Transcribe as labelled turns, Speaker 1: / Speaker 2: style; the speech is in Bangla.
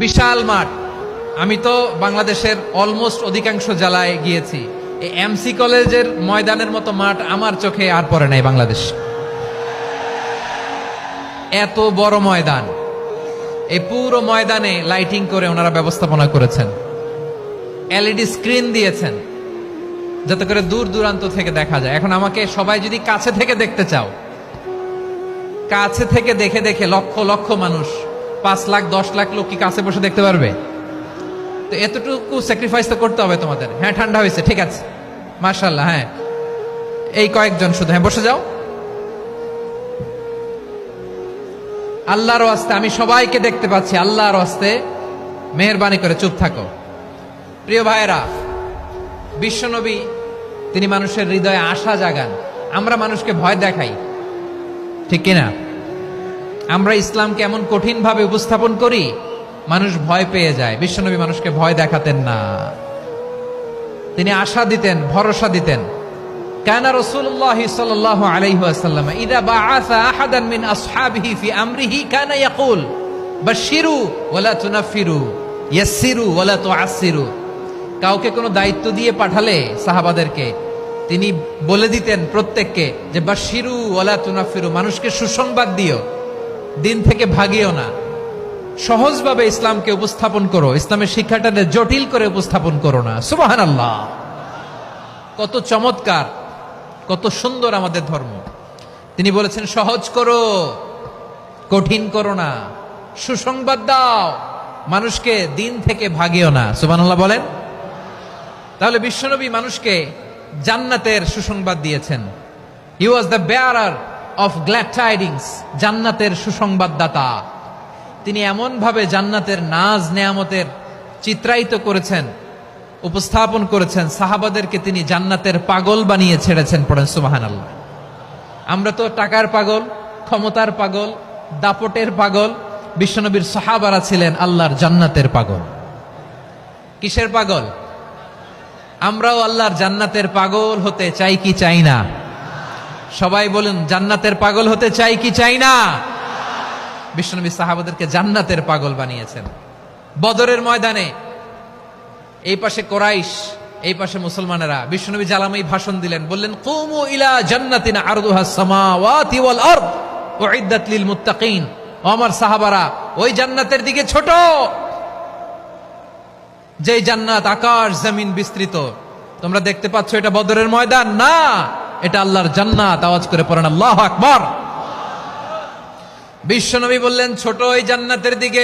Speaker 1: বিশাল মাঠ। আমি তো বাংলাদেশের অলমোস্ট অধিকাংশ জেলায় গিয়েছি। এই এমসি কলেজের ময়দানের মতো মাঠ আমার চোখে আর পড়ে নাই বাংলাদেশ। এত বড় ময়দান, এই পুরো ময়দানে লাইটিং করে ওনারা ব্যবস্থাপনা করেছেন, এলইডি স্ক্রিন দিয়েছেন যাতে করে দূর দূরান্ত থেকে দেখা যায়। এখন আমাকে সবাই যদি কাছে থেকে দেখতে চাও, কাছে থেকে দেখে দেখে লক্ষ লক্ষ মানুষ, 5 লাখ 10 লাখ লোক কি কাছে বসে দেখতে পারবে? তো এতটুকু স্যাক্রিফাইস তো করতে হবে তোমাদের। হ্যাঁ, ঠান্ডা হয়েছে, ঠিক আছে, মাশাআল্লাহ। হ্যাঁ, এই কয়েকজন শুধু, হ্যাঁ বসে যাও। আল্লাহর ওয়াস্তে আমি সবাইকে দেখতে পাচ্ছি, আল্লাহর ওয়াস্তে মেহেরবানি করে চুপ থাকো। প্রিয় ভাইয়েরা, বিশ্বনবী তিনি মানুষের হৃদয়ে আশা জাগান। আমরা মানুষকে ভয় দেখাই, ঠিক কিনা? আমরা ইসলামকে এমন কঠিন ভাবে উপস্থাপন করি, মানুষ ভয় পেয়ে যায়। বিশ্বনবী মানুষকে ভয় দেখাতেন না, তিনি আশা দিতেন, ভরসা দিতেন। কানা রাসূলুল্লাহ সাল্লাল্লাহু আলাইহি ওয়াসাল্লাম ইযা বাআসা আহাদান মিন আসহাবিহি ফি আমরিহি কানা ইয়াকুল বাশশিরু ওয়ালা তুনাফিরু ইয়াসসিরু ওয়ালা তুআসসিরু। কাউকে কোনো দায়িত্ব দিয়ে পাঠালে সাহাবাদেরকে তিনি বলে দিতেন প্রত্যেককে যে বাশশিরু ওয়ালা তুনাফিরু, মানুষকে সুসংবাদ দিও, দিন থেকে ভাগিও না। সহজভাবে ইসলামকে উপস্থাপন করো, ইসলামের শিক্ষাটাকে জটিল করে উপস্থাপন করো না। সুবহানাল্লাহ, কত চমৎকার, কত সুন্দর আমাদের ধর্ম। তিনি বলেছেন সহজ করো, কঠিন করো না, সুসংবাদ দাও, মানুষকে দিন থেকে ভাগিও না। সুবহানাল্লাহ বলেন। তাহলে বিশ্বনবী মানুষকে জান্নাতের সুসংবাদ দিয়েছেন। He was the bearer of glad tidings, জান্নাতের সুসংবাদদাতা। তিনি এমন ভাবে জান্নাতের নাজ নেয়ামতের চিত্রায়িত করেছেন, উপস্থাপন করেছেন, সাহাবাদেরকে তিনি জান্নাতের পাগল বানিয়ে ছেড়েছেন। পড়েন সুবহানাল্লাহ। আমরা তো টাকার পাগল, ক্ষমতার পাগল, দাপটের পাগল। বিশ্বনবীর সাহাবারা ছিলেন আল্লাহর জান্নাতের পাগল। কিসের পাগল? আমরাও আল্লাহর জান্নাতের পাগল হতে চাই কি চাই না? সবাই বলুন, জান্নাতের পাগল হতে চাই কি চাই না? বিশ্বনবী সাহাবাদেরকে জান্নাতের পাগল বানিয়েছেন। বদরের ময়দানে এই পাশে কোরাইশ, এই পাশে মুসলমানেরা। বিশ্বনবী জালামাই ভাষণ দিলেন, বললেন কুমু ইলা জান্নাতিন আরদুহাস সামাওয়াতি ওয়াল আরদ উইদ্দাত লিল মুত্তাকিন। ও আমার সাহাবারা, ওই জান্নাতের দিকে ছোট, যে জান্নাত আকাশ জমিন বিস্তৃত। তোমরা দেখতে পাচ্ছ এটা বদরের ময়দান না, এটা আল্লাহর জান্নাত। আওয়াজ করে পড়েন আল্লাহু আকবার। বিশ্বনবী বললেন ছোট ওই জান্নাতের দিকে